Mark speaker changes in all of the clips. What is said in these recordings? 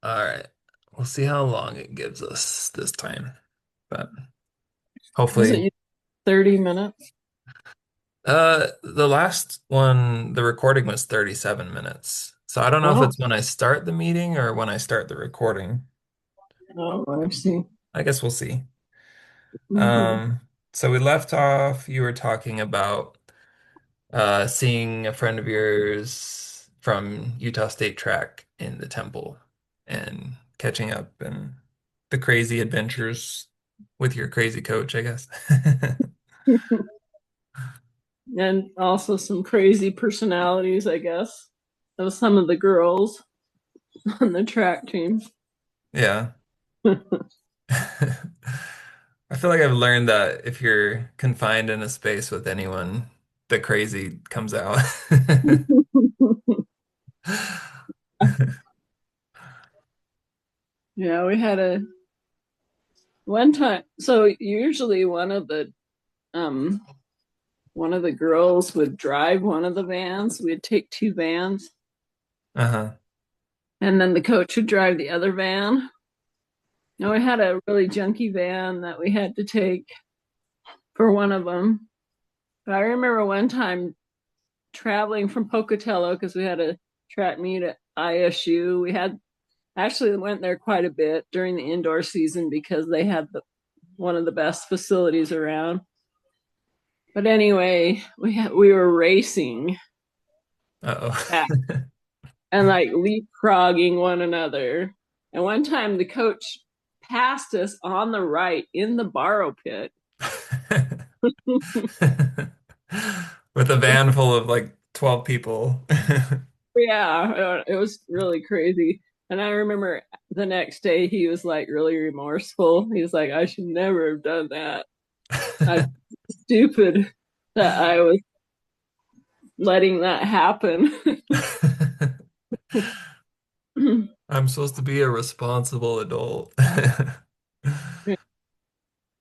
Speaker 1: All right. We'll see how long it gives us this time. But
Speaker 2: Was
Speaker 1: hopefully,
Speaker 2: it 30 minutes?
Speaker 1: the last one, the recording was 37 minutes. So I don't know if
Speaker 2: Oh,
Speaker 1: it's when I start the meeting or when I start the recording.
Speaker 2: oh, I see.
Speaker 1: I guess we'll see.
Speaker 2: Hmm.
Speaker 1: Um, so we left off, you were talking about seeing a friend of yours from Utah State Track in the temple and catching up and the crazy adventures with your crazy coach, I guess.
Speaker 2: And also some crazy personalities, I guess, of some of the girls on the track team.
Speaker 1: Yeah. I feel like I've learned that if you're confined in a space with anyone, the crazy comes out.
Speaker 2: Yeah, we had a one time. So usually um one of the girls would drive one of the vans. We'd take two vans,
Speaker 1: Uh-huh.
Speaker 2: and then the coach would drive the other van. And we had a really junky van that we had to take for one of them. But I remember one time traveling from Pocatello because we had a track meet at ISU. We had actually went there quite a bit during the indoor season because they had one of the best facilities around. But anyway, we were racing back
Speaker 1: Uh-oh.
Speaker 2: and like leapfrogging one another. And one time the coach passed us on the right in the borrow pit.
Speaker 1: With a van full of like 12 people.
Speaker 2: Yeah, it was really crazy. And I remember the next day he was like really remorseful. He was like, I should never have done that. I stupid that I was letting that happen.
Speaker 1: I'm supposed to be a responsible adult.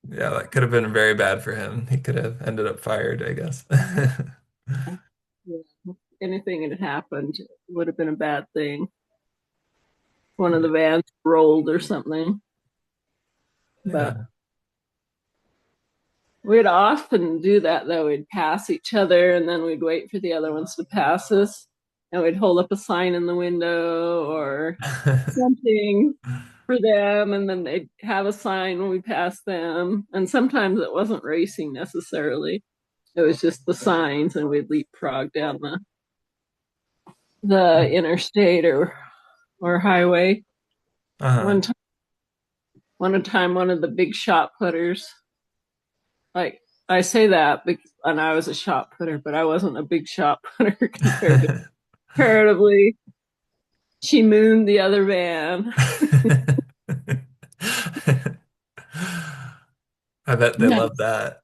Speaker 1: Yeah, that could have been very bad for him. He could have ended up fired, I guess.
Speaker 2: Anything had happened would have been a bad thing. One of the vans rolled or something. But
Speaker 1: Yeah.
Speaker 2: we'd often do that though. We'd pass each other and then we'd wait for the other ones to pass us. And we'd hold up a sign in the window or something for them. And then they'd have a sign when we passed them. And sometimes it wasn't racing necessarily, it was just the signs, and we'd leapfrog down the interstate or highway.
Speaker 1: Uh-huh.
Speaker 2: One time, one of the big shot putters, like I say that, and I was a shot putter, but I wasn't a big shot putter comparatively. She mooned the other van.
Speaker 1: I bet they love that.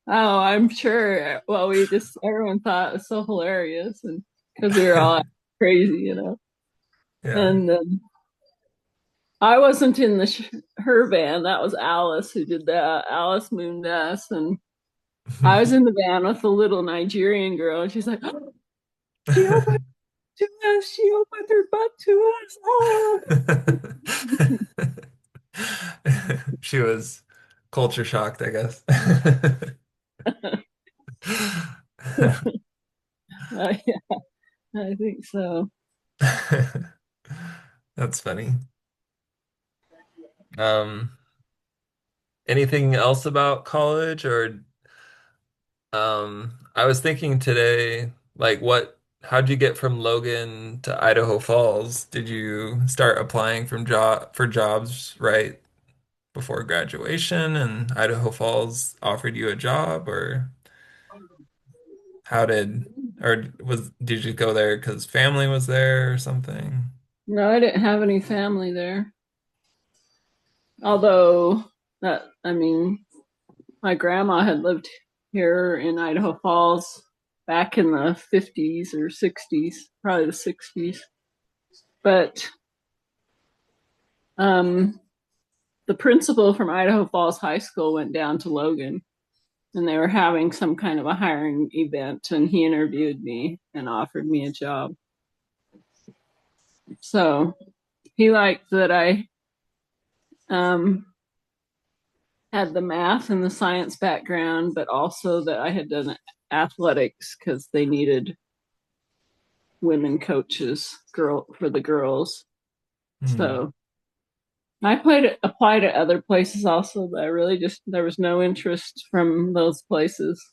Speaker 2: Oh, I'm sure. Well, we just everyone thought it was so hilarious, and because we were all crazy,
Speaker 1: Yeah.
Speaker 2: And I wasn't in her van. That was Alice who did that. Alice mooned us, and I was in the van with the little Nigerian girl, and she's like, oh, "She opened to us. She opened her butt to us." Oh.
Speaker 1: She was culture shocked, I guess.
Speaker 2: Yeah, I think so.
Speaker 1: That's funny. Um, Anything else about college or I was thinking today, like how'd you get from Logan to Idaho Falls? Did you start applying for jobs right before graduation and Idaho Falls offered you a job or how did or did you go there because family was there or something?
Speaker 2: No, I didn't have any family there. Although I mean, my grandma had lived here in Idaho Falls back in the 50s or 60s, probably the 60s. But um, the principal from Idaho Falls High School went down to Logan, and they were having some kind of a hiring event, and he interviewed me and offered me a job. So he liked that I um, had the math and the science background, but also that I had done athletics because they needed women coaches girl for the girls.
Speaker 1: Hmm.
Speaker 2: So I played applied at other places also, but I really just there was no interest from those places.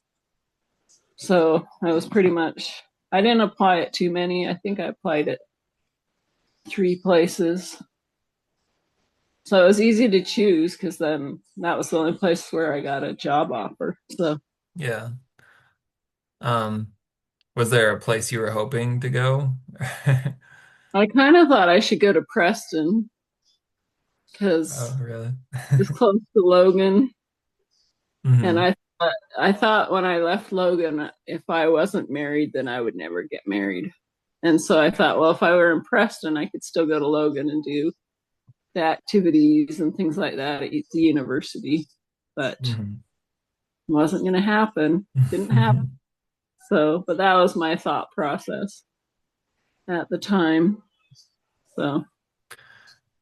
Speaker 2: So I was pretty much I didn't apply at too many. I think I applied at three places. So it was easy to choose because then that was the only place where I got a job offer. So
Speaker 1: Yeah. Um, was there a place you were hoping to go?
Speaker 2: I kind of thought I should go to Preston
Speaker 1: Oh,
Speaker 2: because
Speaker 1: really?
Speaker 2: it's close to Logan. And
Speaker 1: Hmm.
Speaker 2: I thought when I left Logan, if I wasn't married, then I would never get married. And so I thought, well, if I were in Preston, I could still go to Logan and do the activities and things like that at the university. But it
Speaker 1: Hmm.
Speaker 2: wasn't going to happen. Didn't happen. So, but that was my thought process at the time. So,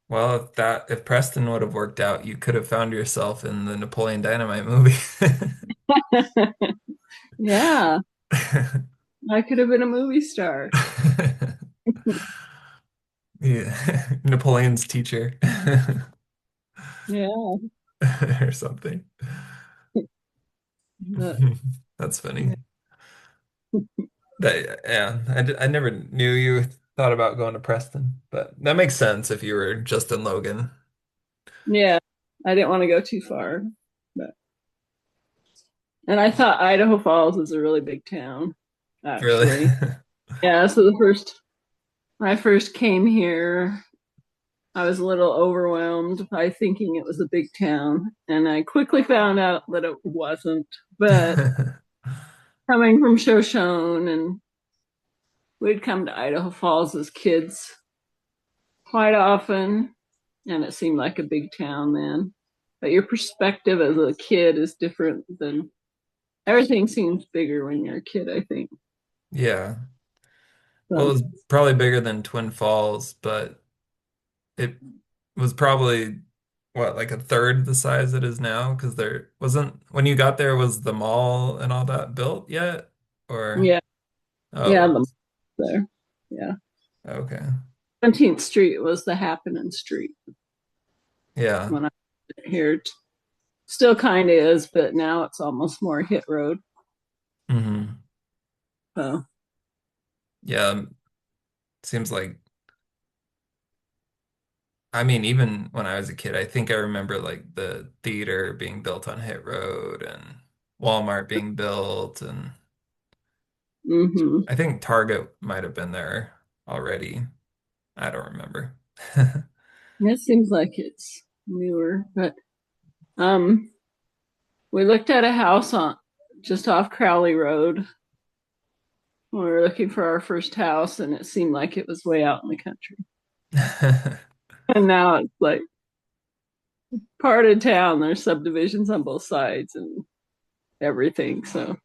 Speaker 1: Well, if Preston would have worked out, you could have found yourself in the Napoleon Dynamite movie.
Speaker 2: yeah, I could have been a movie star.
Speaker 1: Yeah. Napoleon's teacher
Speaker 2: Yeah,
Speaker 1: or something.
Speaker 2: but
Speaker 1: That's
Speaker 2: yeah,
Speaker 1: funny. Yeah, I never knew you thought about going to Preston, but that makes sense if you were just in Logan.
Speaker 2: yeah, I didn't want to go too far. But and I thought Idaho Falls was a really big town,
Speaker 1: Really?
Speaker 2: actually. Yeah, so the first when I first came here, I was a little overwhelmed by thinking it was a big town, and I quickly found out that it wasn't. But coming from Shoshone, and we'd come to Idaho Falls as kids quite often, and it seemed like a big town then. But your perspective as a kid is different than everything seems bigger when you're a kid, I think.
Speaker 1: Yeah. Well, it
Speaker 2: So,
Speaker 1: was probably bigger than Twin Falls, but it was probably what, like a third the size it is now? Because there wasn't, when you got there, was the mall and all that built yet? Or,
Speaker 2: yeah,
Speaker 1: oh,
Speaker 2: yeah,
Speaker 1: it
Speaker 2: the
Speaker 1: was.
Speaker 2: there. Yeah.
Speaker 1: Okay.
Speaker 2: 17th Street was the happening street
Speaker 1: Yeah.
Speaker 2: when I was here. Still kind of is, but now it's almost more hit road.
Speaker 1: Hmm.
Speaker 2: So,
Speaker 1: Yeah. Seems like, I mean, even when I was a kid, I think I remember like the theater being built on Hit Road and Walmart being built, and
Speaker 2: mm-hmm.
Speaker 1: I think Target might have been there already. I don't remember.
Speaker 2: It seems like it's newer, but um, we looked at a house on just off Crowley Road when we were looking for our first house, and it seemed like it was way out in the country. And now it's like part of town. There's subdivisions on both sides and everything. So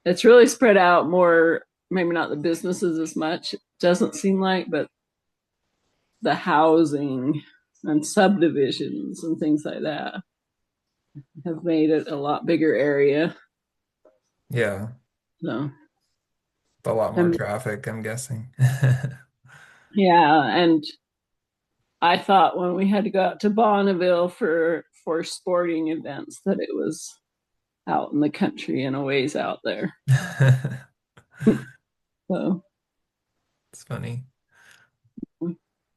Speaker 2: it's really spread out more. Maybe not the businesses as much. It doesn't seem like, but the housing and subdivisions and things like that have made it a lot bigger area.
Speaker 1: Yeah,
Speaker 2: So,
Speaker 1: a lot more
Speaker 2: and
Speaker 1: traffic, I'm guessing.
Speaker 2: yeah, and I thought when we had to go out to Bonneville for sporting events that it was out in the country and a ways out there. So,
Speaker 1: It's funny.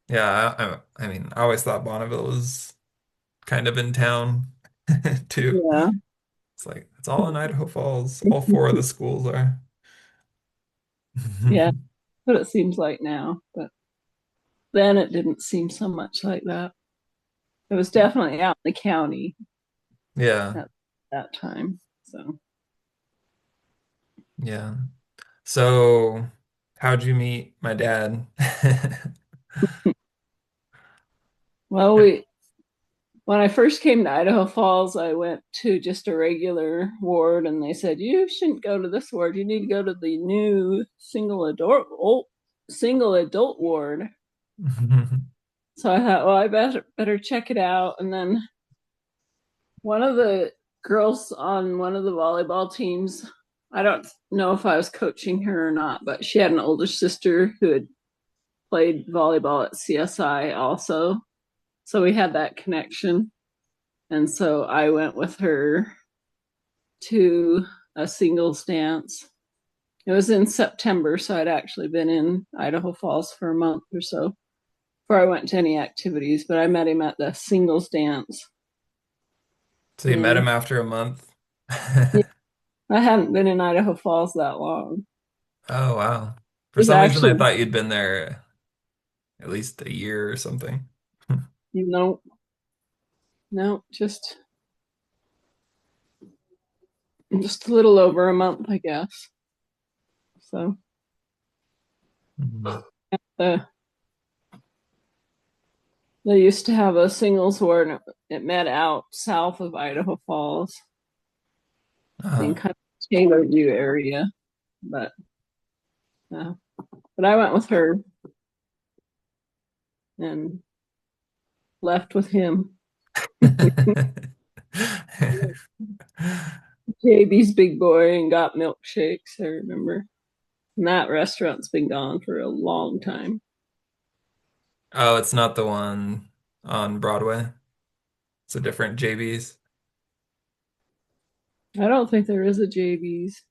Speaker 1: Yeah, I mean, I always thought Bonneville was kind of in town too.
Speaker 2: yeah,
Speaker 1: It's like it's all in Idaho Falls. All four of the schools are.
Speaker 2: yeah, what it seems like now. But then it didn't seem so much like that. It was definitely out in the county
Speaker 1: Yeah,
Speaker 2: at that time. So,
Speaker 1: yeah. So, how'd you meet my dad?
Speaker 2: well, we when I first came to Idaho Falls, I went to just a regular ward, and they said you shouldn't go to this ward. You need to go to the new single adult ward. So I thought, well, I better check it out. And then one of the girls on one of the volleyball teams, I don't know if I was coaching her or not, but she had an older sister who had played volleyball at CSI also. So we had that connection. And so I went with her to a singles dance. It was in September, so I'd actually been in Idaho Falls for a month or so before I went to any activities, but I met him at the singles dance.
Speaker 1: So you met
Speaker 2: And
Speaker 1: him after a month?
Speaker 2: yeah, I hadn't been in Idaho Falls that long.
Speaker 1: Oh, wow. For
Speaker 2: It was
Speaker 1: some reason, I
Speaker 2: actually,
Speaker 1: thought you'd been there at least a year or something.
Speaker 2: you know, no, just a little over a month, I guess. So
Speaker 1: Mhm.
Speaker 2: the they used to have a singles war, and it met out south of Idaho Falls in
Speaker 1: Uh-huh.
Speaker 2: kind of Taylor View area. But uh, but I went with her and left with him. JB's Big Boy and got milkshakes, I remember. And that restaurant's been gone for a long time.
Speaker 1: Oh, it's not the one on Broadway. It's a different JB's.
Speaker 2: I don't think there is a JB's.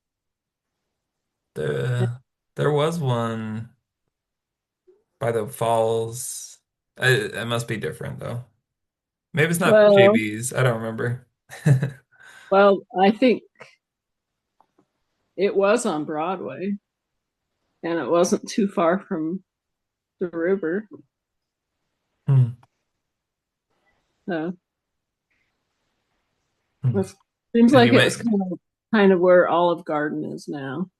Speaker 1: There was one by the falls. It must be different though. Maybe it's not
Speaker 2: Well,
Speaker 1: JB's. I don't remember.
Speaker 2: I think it was on Broadway and it wasn't too far from the river.
Speaker 1: Hmm.
Speaker 2: So
Speaker 1: Hmm.
Speaker 2: it seems
Speaker 1: And
Speaker 2: like
Speaker 1: you
Speaker 2: it was
Speaker 1: may.
Speaker 2: kind of where Olive Garden is now.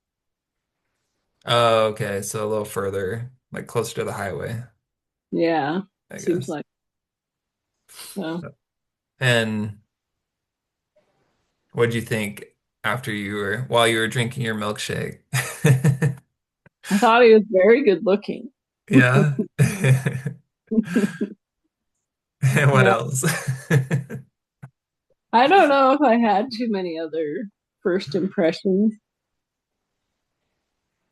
Speaker 1: Oh, okay. So a little further, like closer to the highway,
Speaker 2: Yeah,
Speaker 1: I
Speaker 2: seems
Speaker 1: guess.
Speaker 2: like so.
Speaker 1: And what'd you think while you were drinking your milkshake?
Speaker 2: I thought he was very good looking.
Speaker 1: Yeah. And what
Speaker 2: Yeah,
Speaker 1: else?
Speaker 2: I don't know if I had too many other first impressions,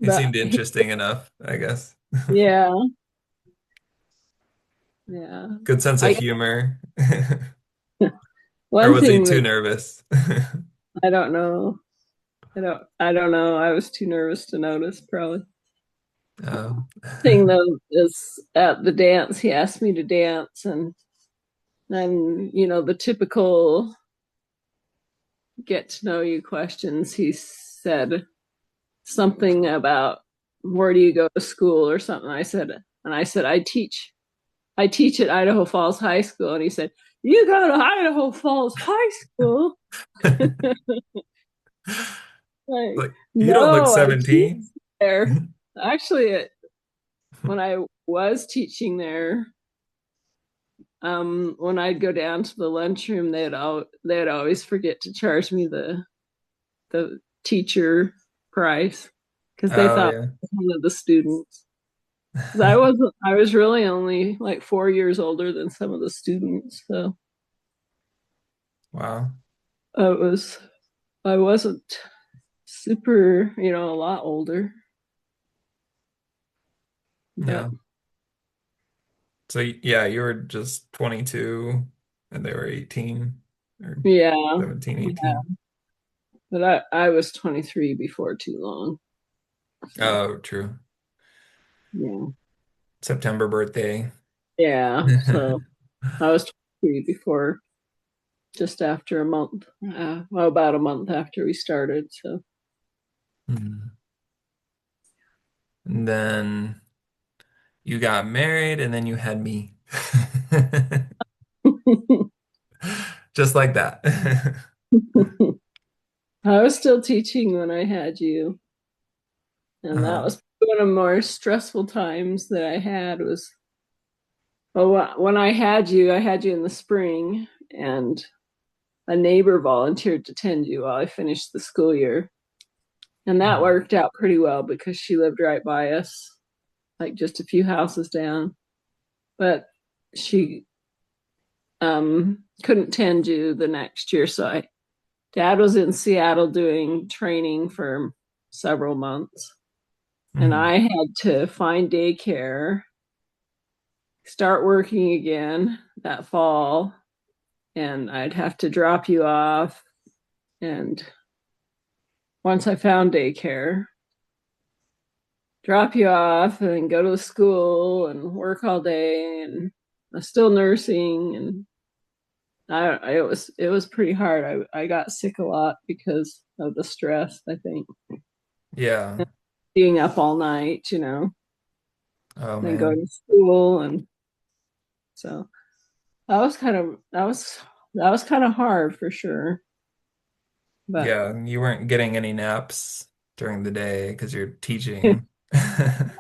Speaker 1: He
Speaker 2: but
Speaker 1: seemed interesting enough, I guess.
Speaker 2: yeah, yeah.
Speaker 1: Good sense of
Speaker 2: I
Speaker 1: humor. Or
Speaker 2: one
Speaker 1: was he
Speaker 2: thing
Speaker 1: too
Speaker 2: that
Speaker 1: nervous?
Speaker 2: I don't know. I don't know. I was too nervous to notice probably.
Speaker 1: Oh.
Speaker 2: Thing though is at the dance he asked me to dance and then the typical get to know you questions. He said something about where do you go to school or something. I said I teach at Idaho Falls High School, and he said, "You go to Idaho Falls High School?" Like,
Speaker 1: Like, you don't look
Speaker 2: no, I teach
Speaker 1: 17.
Speaker 2: there. Actually, when I was teaching there, when I'd go down to the lunchroom, they'd always forget to charge me the teacher price because they
Speaker 1: Oh
Speaker 2: thought
Speaker 1: yeah.
Speaker 2: I was one of the students. 'Cause I was really only like 4 years older than some of the students, so
Speaker 1: Wow.
Speaker 2: I was I wasn't super, a lot older, but
Speaker 1: Yeah. So yeah, you were just 22 and they were 18 or
Speaker 2: yeah,
Speaker 1: 17,
Speaker 2: yeah.
Speaker 1: 18.
Speaker 2: But I was 23 before too long, so
Speaker 1: Oh, true.
Speaker 2: yeah,
Speaker 1: September birthday.
Speaker 2: yeah. So I was 23 before, just after a month, well, about a month after we started. So
Speaker 1: Mhm. And then you got married and then you had me. Just like that.
Speaker 2: I was still teaching when I had you, and that
Speaker 1: Uh-huh.
Speaker 2: was one of the more stressful times that I had was, well, when I had you in the spring, and a neighbor volunteered to tend you while I finished the school year. And that worked out pretty well because she lived right by us, like just a few houses down. but she couldn't tend you the next year. So dad was in Seattle doing training for several months, and
Speaker 1: Mhm.
Speaker 2: I had to find daycare, start working again that fall, and I'd have to drop you off. And once I found daycare, drop you off and go to the school and work all day, and I was still nursing, and it was pretty hard. I got sick a lot because of the stress, I think.
Speaker 1: Yeah.
Speaker 2: And being up all night,
Speaker 1: Oh
Speaker 2: then going
Speaker 1: man.
Speaker 2: to school, and so that was kind of hard for sure. But
Speaker 1: Yeah, you weren't getting any naps during the day because you're teaching.
Speaker 2: I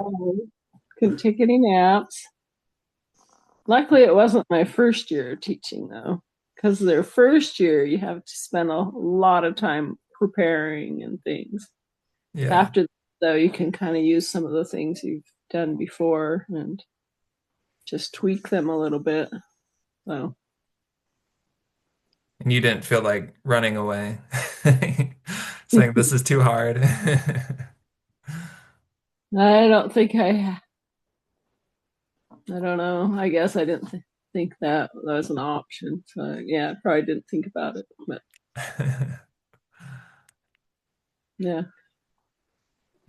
Speaker 2: couldn't take any naps. Luckily, it wasn't my first year teaching though, because their first year you have to spend a lot of time preparing and things.
Speaker 1: Yeah.
Speaker 2: After, though, you can kind of use some of the things you've done before and just tweak them a little bit. So
Speaker 1: And you didn't feel like running away, saying this is too hard.
Speaker 2: I don't think I don't know. I guess I didn't think that was an option. So yeah, I probably didn't think about it. But yeah.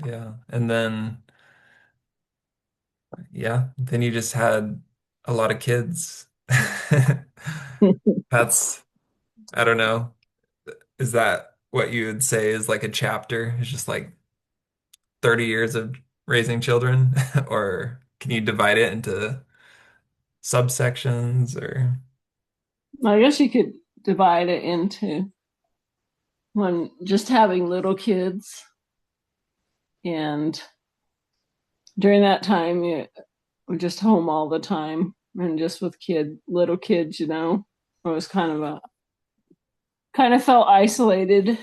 Speaker 1: Yeah. And then, yeah, then you just had a lot of kids. That's, I don't know. Is that what you would say is like a chapter? It's just like 30 years of raising children? Or can you divide it into subsections or?
Speaker 2: I guess you could divide it into when just having little kids, and during that time you were just home all the time and just with little kids, it was kind of felt isolated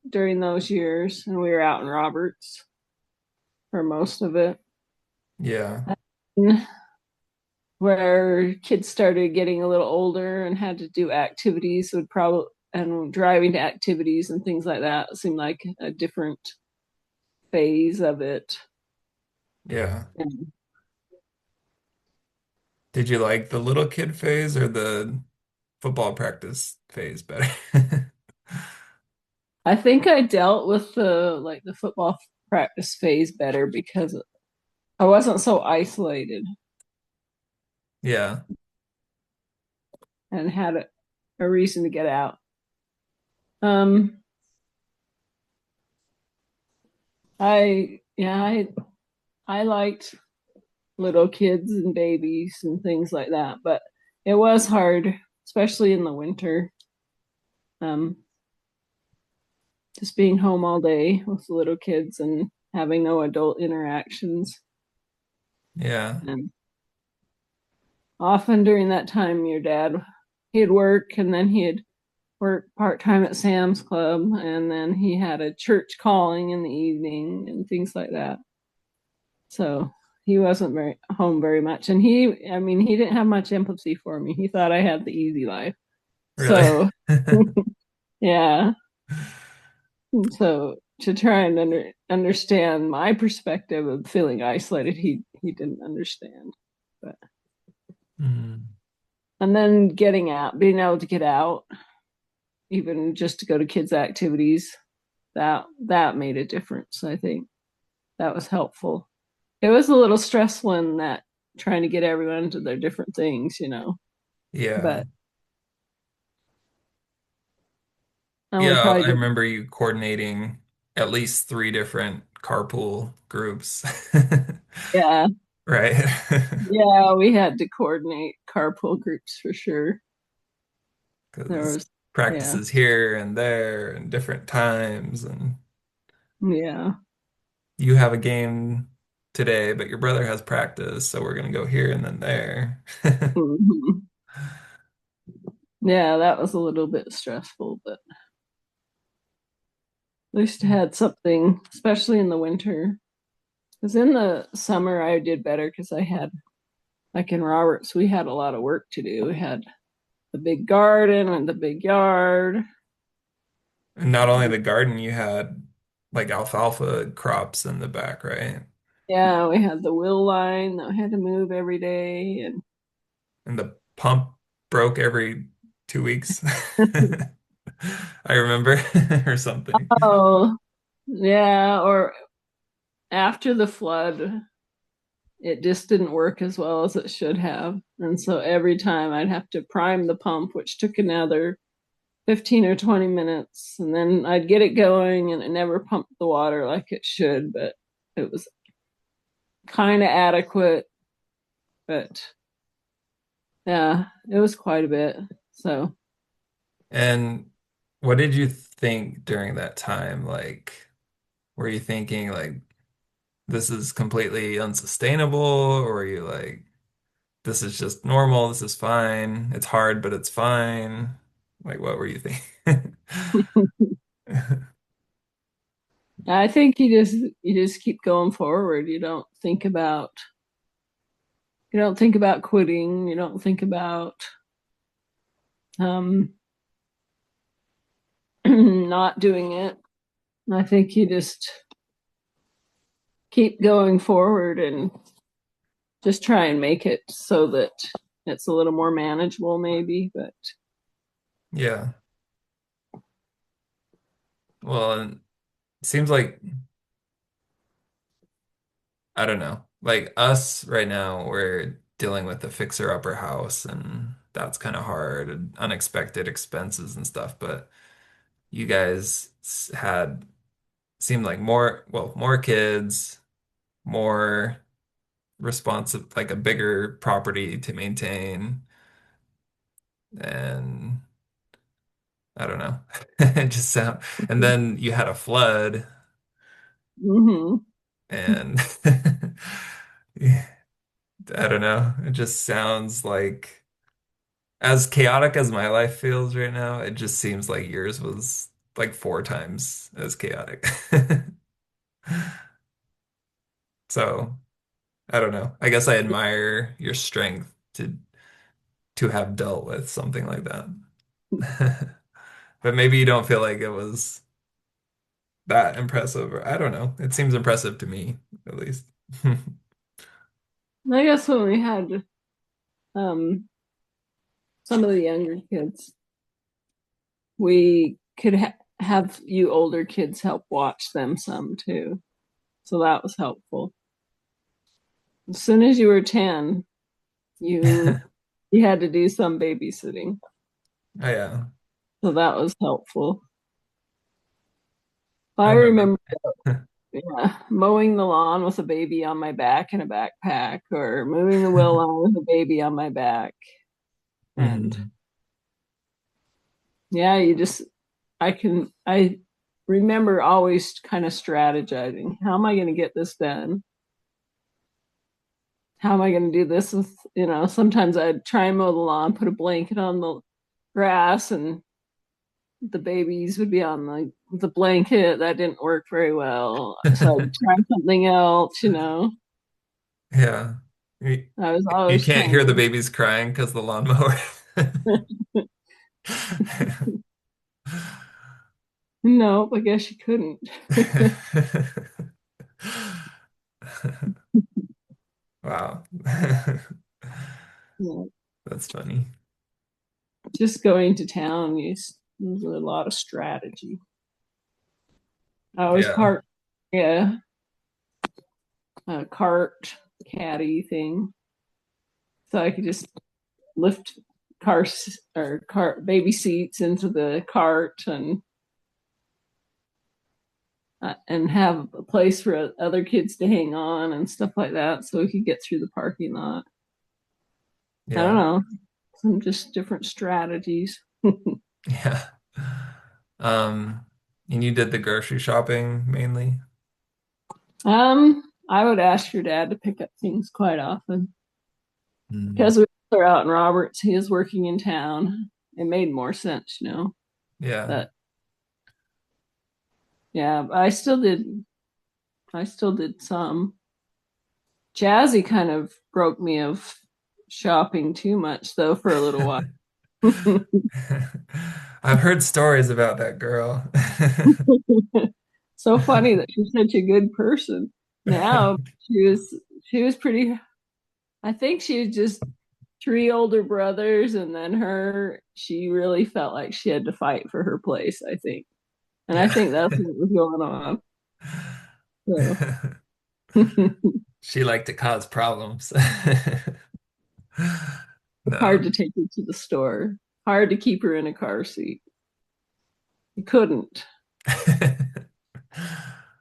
Speaker 2: during those years, and we were out in Roberts for most of it.
Speaker 1: Yeah.
Speaker 2: And where kids started getting a little older and had to do activities would probably and driving to activities and things like that seemed like a different phase of it.
Speaker 1: Yeah.
Speaker 2: And
Speaker 1: Did you like the little kid phase or the football practice phase better?
Speaker 2: I think I dealt with the football practice phase better because I wasn't so isolated
Speaker 1: Yeah.
Speaker 2: and had a reason to get out. Um, I liked little kids and babies and things like that, but it was hard, especially in the winter. Um, just being home all day with the little kids and having no adult interactions.
Speaker 1: Yeah.
Speaker 2: And often during that time, he'd work, and then he'd work part time at Sam's Club, and then he had a church calling in the evening and things like that. So he wasn't very home very much, and I mean, he didn't have much empathy for me. He thought I had the easy life.
Speaker 1: Really?
Speaker 2: So yeah, so to try and understand my perspective of feeling isolated, he didn't understand. But
Speaker 1: Mm.
Speaker 2: and then being able to get out, even just to go to kids' activities, that made a difference. I think that was helpful. It was a little stressful in that trying to get everyone to their different things.
Speaker 1: Yeah.
Speaker 2: But and we
Speaker 1: Yeah,
Speaker 2: probably
Speaker 1: I
Speaker 2: did.
Speaker 1: remember you coordinating at least three different carpool groups.
Speaker 2: Yeah,
Speaker 1: Right?
Speaker 2: yeah, we had to coordinate carpool groups for sure. There
Speaker 1: Because
Speaker 2: was, yeah,
Speaker 1: practices here and there and different times, and
Speaker 2: yeah.
Speaker 1: you have a game today, but your brother has practice, so we're gonna go here and then there.
Speaker 2: Mhm. Yeah, that was a little bit stressful, but at least I had something, especially in the winter. Because in the summer I did better because I had like in Roberts, we had a lot of work to do. We had the big garden and the big yard.
Speaker 1: And not only the garden, you had like alfalfa crops in the back, right?
Speaker 2: Yeah, we had the wheel line that we had to move every day. And
Speaker 1: And the pump broke every 2 weeks. I remember, or something.
Speaker 2: oh, yeah, or after the flood, it just didn't work as well as it should have. And so every time I'd have to prime the pump, which took another 15 or 20 minutes. And then I'd get it going and it never pumped the water like it should, but it was kind of adequate. But yeah, it was quite a bit. So
Speaker 1: And what did you think during that time? Like, were you thinking like this is completely unsustainable, or were you like this is just normal, this is fine, it's hard, but it's fine? Like, what were you thinking?
Speaker 2: I think you just keep going forward. You don't think about quitting. You don't think about um not doing it. I think you just keep going forward and just try and make it so that it's a little more manageable, maybe. But
Speaker 1: Yeah. Well, and it seems like I don't know. Like us right now, we're dealing with a fixer-upper house, and that's kind of hard and unexpected expenses and stuff. But you guys had seemed like more kids, more responsive, like a bigger property to maintain, and I don't know. It just sound, and then you had a flood,
Speaker 2: mhm.
Speaker 1: and yeah, I don't know. It just sounds like as chaotic as my life feels right now, it just seems like yours was like 4 times as chaotic. So I don't know. I guess I admire your strength to have dealt with something like that. But maybe you don't feel like it was that impressive, or I don't know. It seems impressive to me, at least.
Speaker 2: I guess when we had um, some of the younger kids, we could have you older kids help watch them some too. So that was helpful. As soon as you were 10, you you had to do some babysitting.
Speaker 1: Oh yeah,
Speaker 2: So that was helpful.
Speaker 1: I
Speaker 2: I
Speaker 1: remember.
Speaker 2: remember, yeah, mowing the lawn with a baby on my back in a backpack, or moving the wheel line with a baby on my back. And
Speaker 1: Mhm.
Speaker 2: yeah, I remember always kind of strategizing. How am I going to get this done? How am I going to do this sometimes I'd try and mow the lawn, put a blanket on the grass, and the babies would be on the blanket. That didn't work very well. So I'd try something else.
Speaker 1: Yeah. You,
Speaker 2: I was
Speaker 1: you
Speaker 2: always
Speaker 1: can't hear the
Speaker 2: trying
Speaker 1: babies crying because the lawnmower.
Speaker 2: to, no, I guess you couldn't.
Speaker 1: Wow.
Speaker 2: Yeah.
Speaker 1: That's funny.
Speaker 2: Just going to town, there's a lot of strategy. I always
Speaker 1: Yeah.
Speaker 2: park, yeah, a cart caddy thing, so I could just lift cars or cart baby seats into the cart and have a place for other kids to hang on and stuff like that, so we could get through the parking lot. I don't
Speaker 1: Yeah.
Speaker 2: know, some just different strategies.
Speaker 1: Yeah. Um, and you did the grocery shopping mainly?
Speaker 2: I would ask your dad to pick up things quite often
Speaker 1: Mm.
Speaker 2: because we were out in Roberts. He is working in town. It made more sense.
Speaker 1: Yeah.
Speaker 2: But yeah, I still did some. Jazzy kind of broke me of shopping too much though for a little while.
Speaker 1: I've heard stories about that girl.
Speaker 2: So funny that she's such a good person. Now she was pretty. I think she was just three older brothers, and then her. She really felt like she had to fight for her place. I think, and I
Speaker 1: Yeah.
Speaker 2: think that's what was going on. So
Speaker 1: She liked to cause problems.
Speaker 2: hard
Speaker 1: No.
Speaker 2: to take her to the store. Hard to keep her in a car seat. You couldn't.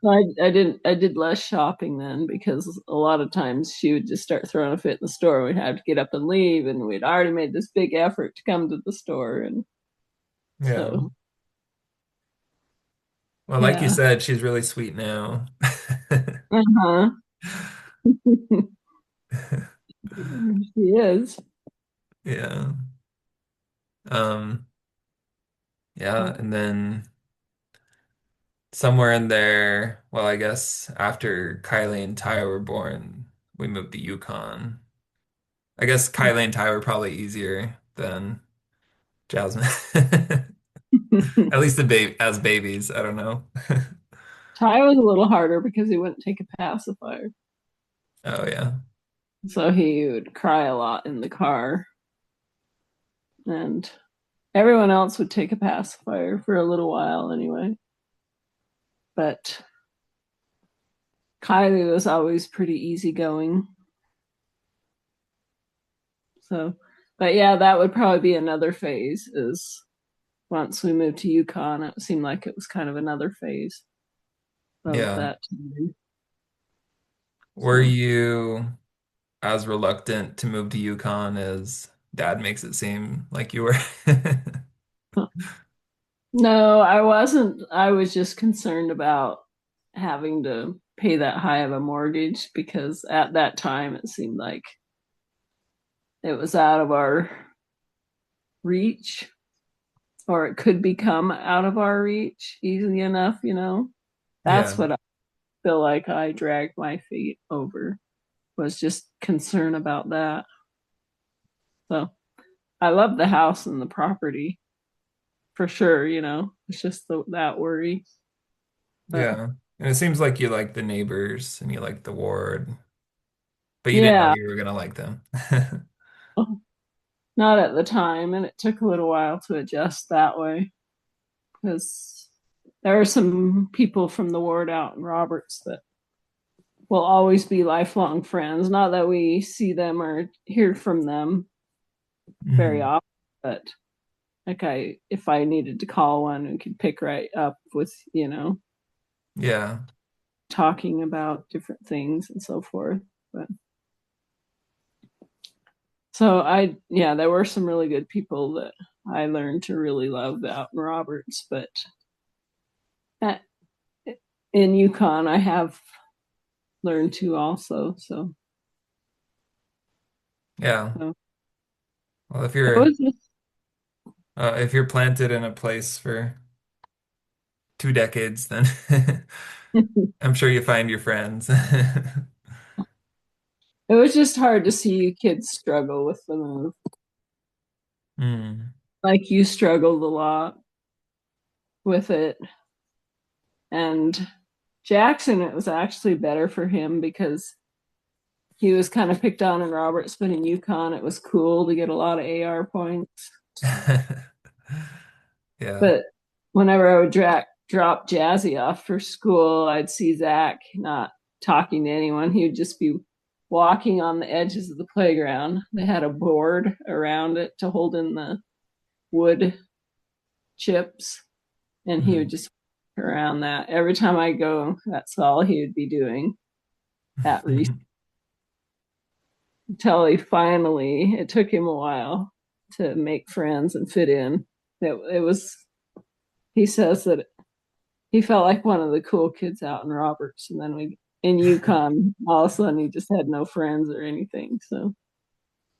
Speaker 2: I did less shopping then because a lot of times she would just start throwing a fit in the store. We'd have to get up and leave, and we'd already made this big effort to come to the store, and
Speaker 1: Yeah.
Speaker 2: so
Speaker 1: Well, like you
Speaker 2: yeah.
Speaker 1: said, she's really sweet now.
Speaker 2: Uh-huh. She is.
Speaker 1: Yeah. Um, yeah,
Speaker 2: But
Speaker 1: and then somewhere in there, well, I guess after Kylie and Ty were born, we moved to Yukon. I guess Kylie and Ty were probably easier than Jasmine. At least as babies. I don't know.
Speaker 2: Ty was a little harder because he wouldn't take a pacifier.
Speaker 1: Oh yeah.
Speaker 2: So he would cry a lot in the car, and everyone else would take a pacifier for a little while anyway. But Kylie was always pretty easygoing. So, but yeah, that would probably be another phase. Is once we moved to Yukon, it seemed like it was kind of another phase of
Speaker 1: Yeah.
Speaker 2: that time.
Speaker 1: Were
Speaker 2: So,
Speaker 1: you as reluctant to move to Yukon as Dad makes it seem like you were?
Speaker 2: no, I wasn't. I was just concerned about having to pay that high of a mortgage because at that time it seemed like it was out of our reach, or it could become out of our reach easily enough. That's
Speaker 1: Yeah.
Speaker 2: what I feel like I dragged my feet over, was just concern about that. So I love the house and the property for sure. It's just that worry. But
Speaker 1: Yeah. And it seems like you like the neighbors and you like the ward, but you didn't know
Speaker 2: yeah,
Speaker 1: you were gonna like them.
Speaker 2: not at the time. And it took a little while to adjust that way because there are some people from the ward out in Roberts that will always be lifelong friends. Not that we see them or hear from them very
Speaker 1: Mhm.
Speaker 2: often, but like if I needed to call one, we could pick right up with
Speaker 1: Yeah.
Speaker 2: talking about different things and so forth. But so yeah, there were some really good people that I learned to really love out in Roberts, but at, in Yukon, I have learned to also. So,
Speaker 1: Yeah.
Speaker 2: so
Speaker 1: Well,
Speaker 2: it was just,
Speaker 1: if you're planted in a place for 2 decades, then I'm sure you find your friends.
Speaker 2: it was just hard to see kids struggle with the move.
Speaker 1: Mm.
Speaker 2: Like you struggled a lot with it, and Jackson, it was actually better for him because he was kind of picked on in Roberts, but in Yukon, it was cool to get a lot of AR points.
Speaker 1: Yeah.
Speaker 2: But whenever I would drop Jazzy off for school, I'd see Zach not talking to anyone. He would just be walking on the edges of the playground. They had a board around it to hold in the wood chips, and he would
Speaker 1: Mhm.
Speaker 2: just walk around that. Every time I go, that's all he would be doing at recess until it took him a while to make friends and fit in. It was, he says that he felt like one of the cool kids out in Roberts. And then in Yukon, all of a sudden he just had no friends or anything. So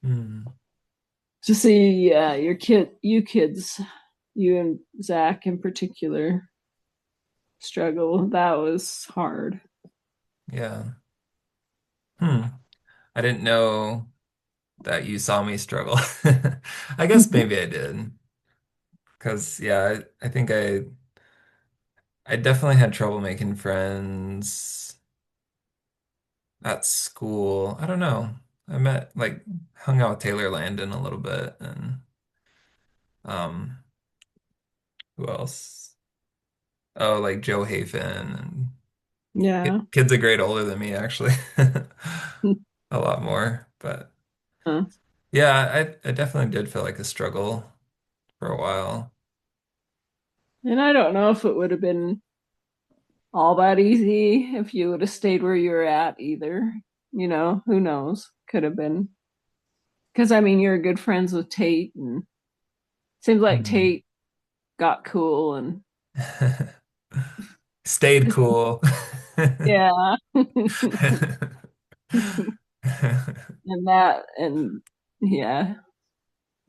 Speaker 1: Mm.
Speaker 2: to see, yeah, you kids, you and Zach in particular, struggle, that was hard.
Speaker 1: Yeah. Hmm. I didn't know. that you saw me struggle. I guess maybe I did. Because yeah, I think I definitely had trouble making friends at school. I don't know. I met like hung out with Taylor Landon a little bit and um who else? Oh, like Joe Hafen and
Speaker 2: Yeah.
Speaker 1: kids a grade older than me actually. A lot more. But
Speaker 2: Uh,
Speaker 1: yeah, I definitely did feel like a struggle for a while.
Speaker 2: and I don't know if it would have been all that easy if you would have stayed where you were at either. Who knows? Could have been. Because I mean, you're good friends with Tate, and seems like
Speaker 1: Mhm.
Speaker 2: Tate got cool, and
Speaker 1: Stayed cool.
Speaker 2: yeah, and yeah,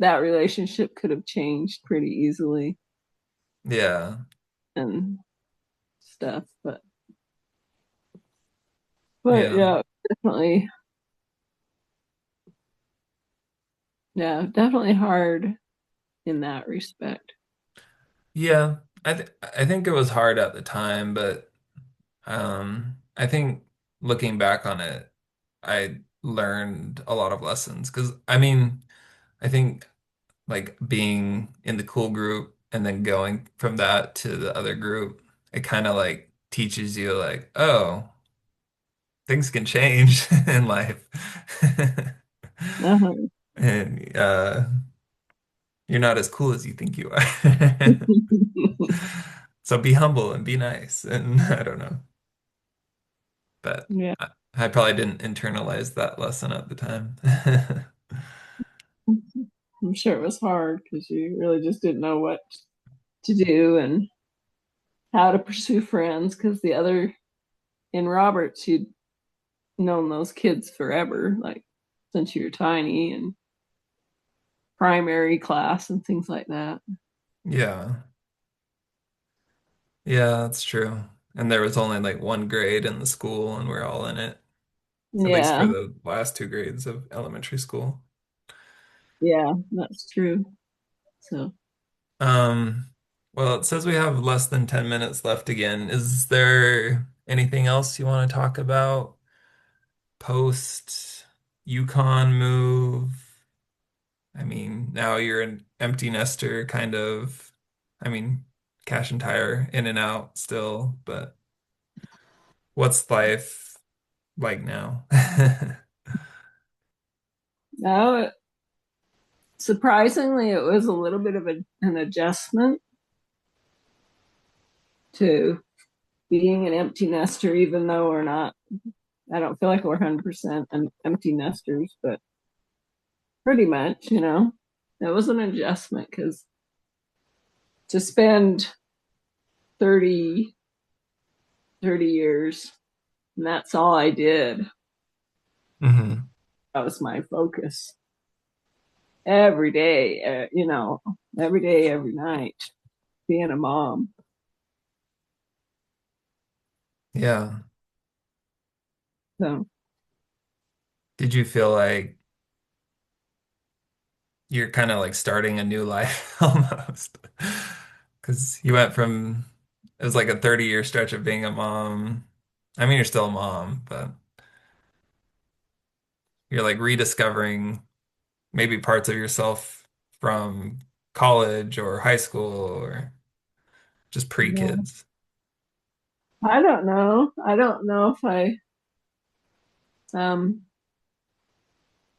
Speaker 2: that relationship could have changed pretty easily
Speaker 1: Yeah.
Speaker 2: and stuff. But
Speaker 1: Yeah.
Speaker 2: yeah, definitely, yeah, definitely hard in that respect.
Speaker 1: Yeah. I think it was hard at the time, but I think looking back on it, I learned a lot of lessons. Because I mean, I think like being in the cool group and then going from that to the other group, it kind of like teaches you like, oh, things can change in life.
Speaker 2: Uh-huh.
Speaker 1: And you're not as cool as you think you are. So be humble and be nice. And I don't know. But
Speaker 2: Yeah,
Speaker 1: I probably didn't internalize that lesson at the time.
Speaker 2: I'm sure it was hard because you really just didn't know what to do and how to pursue friends because the other in Roberts, you'd known those kids forever, like since you were tiny and primary class and things like that.
Speaker 1: Yeah. Yeah, that's true. And there was only like one grade in the school and we're all in it, at least for
Speaker 2: Yeah,
Speaker 1: the last two grades of elementary school.
Speaker 2: yeah, that's true. So,
Speaker 1: Um, well, it says we have less than 10 minutes left again. Is there anything else you want to talk about post Yukon move? I mean, now you're an empty nester kind of. I mean, cash and tire in and out still, but what's life like now?
Speaker 2: now, surprisingly, it was a little bit of an adjustment to being an empty nester, even though we're not, I don't feel like we're 100% empty nesters, but pretty much, it was an adjustment because to spend 30, 30 years, and that's all I did.
Speaker 1: hmm
Speaker 2: That was my focus every day, every day, every night, being a mom.
Speaker 1: Yeah.
Speaker 2: So,
Speaker 1: Did you feel like you're kind of like starting a new life almost? Because you went from, it was like a 30-year stretch of being a mom. I mean, you're still a mom, but you're like rediscovering maybe parts of yourself from college or high school or just
Speaker 2: yeah.
Speaker 1: pre-kids.
Speaker 2: I don't know. I don't know if um,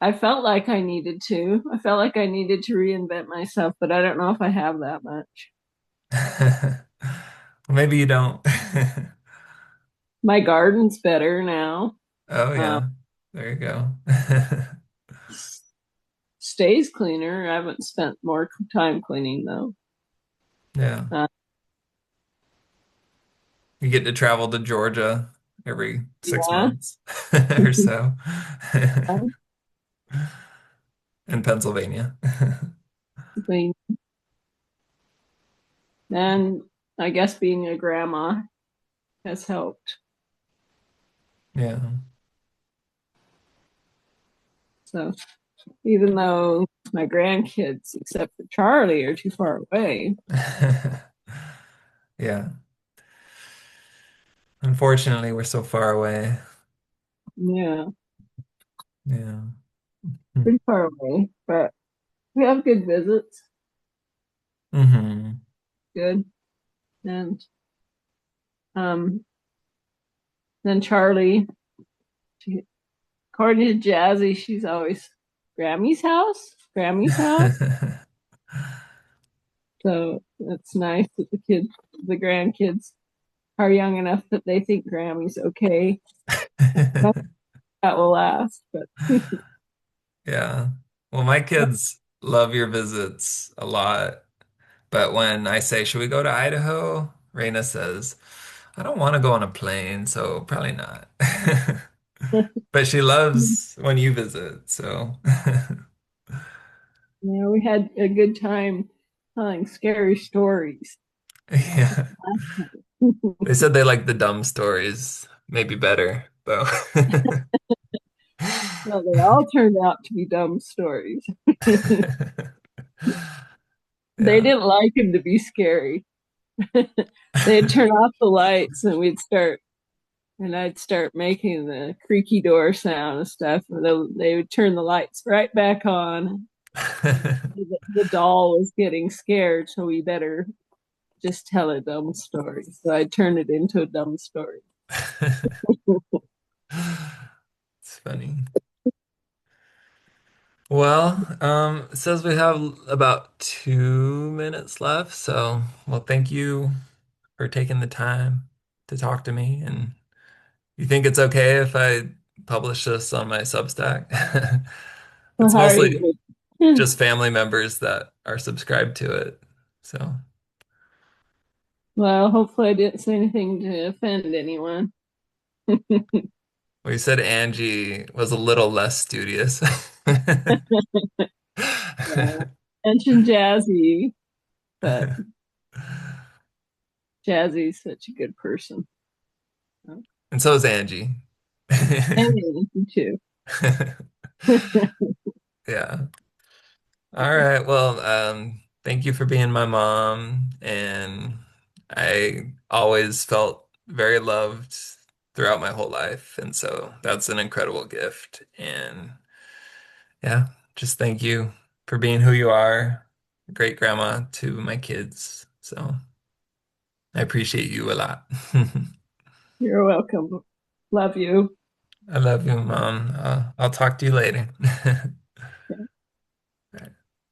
Speaker 2: I felt like I needed to. I felt like I needed to reinvent myself, but I don't know if I have that much.
Speaker 1: Maybe you don't.
Speaker 2: My garden's better now.
Speaker 1: Oh
Speaker 2: Um,
Speaker 1: yeah, there you go.
Speaker 2: stays cleaner. I haven't spent more time cleaning though.
Speaker 1: Yeah,
Speaker 2: Uh,
Speaker 1: you get to travel to Georgia every six
Speaker 2: yeah.
Speaker 1: months or so, and Pennsylvania.
Speaker 2: And I guess being a grandma has helped.
Speaker 1: Yeah,
Speaker 2: So. even though my grandkids, except for Charlie, are too far away.
Speaker 1: Yeah. Unfortunately, we're so far away.
Speaker 2: Yeah,
Speaker 1: Yeah.
Speaker 2: pretty far away, but we have good visits.
Speaker 1: Hmm.
Speaker 2: Good. And um, then Charlie, she, according to Jazzy, she's always Grammy's house, Grammy's house. So it's nice that the grandkids are young enough that they think Grammy's okay. That will last, but
Speaker 1: Yeah. Well, my kids love your visits a lot. But when I say, should we go to Idaho? Raina says, I don't want to go on a plane, so probably not. But she loves when you visit, so
Speaker 2: we had a good time telling scary stories.
Speaker 1: yeah. They said they like the dumb stories, maybe better, though.
Speaker 2: Well, they all turned out to be dumb stories. They
Speaker 1: Yeah.
Speaker 2: didn't like him to be scary. They'd turn off the lights and I'd start making the creaky door sound and stuff. And they would turn the lights right back on. The doll was getting scared, so we better just tell a dumb story. So I turned it into a dumb story.
Speaker 1: It's funny. Well, it says we have about 2 minutes left, so well, thank you for taking the time to talk to me. And you think it's okay if I publish this on my Substack?
Speaker 2: So
Speaker 1: It's
Speaker 2: how are
Speaker 1: mostly
Speaker 2: you gonna,
Speaker 1: just family members that are subscribed to it. So,
Speaker 2: well, hopefully I didn't say anything to offend anyone.
Speaker 1: we said Angie was a little less studious.
Speaker 2: Yeah. Mention Jazzy, but Jazzy's such a good person.
Speaker 1: And so is Angie.
Speaker 2: And you too.
Speaker 1: Yeah. All right. Well, thank you for being my mom. And I always felt very loved throughout my whole life. And so that's an incredible gift. And yeah, just thank you for being who you are, great grandma to my kids. So I appreciate you a lot.
Speaker 2: You're welcome. Love you.
Speaker 1: I love you, Mom. I'll talk to you later.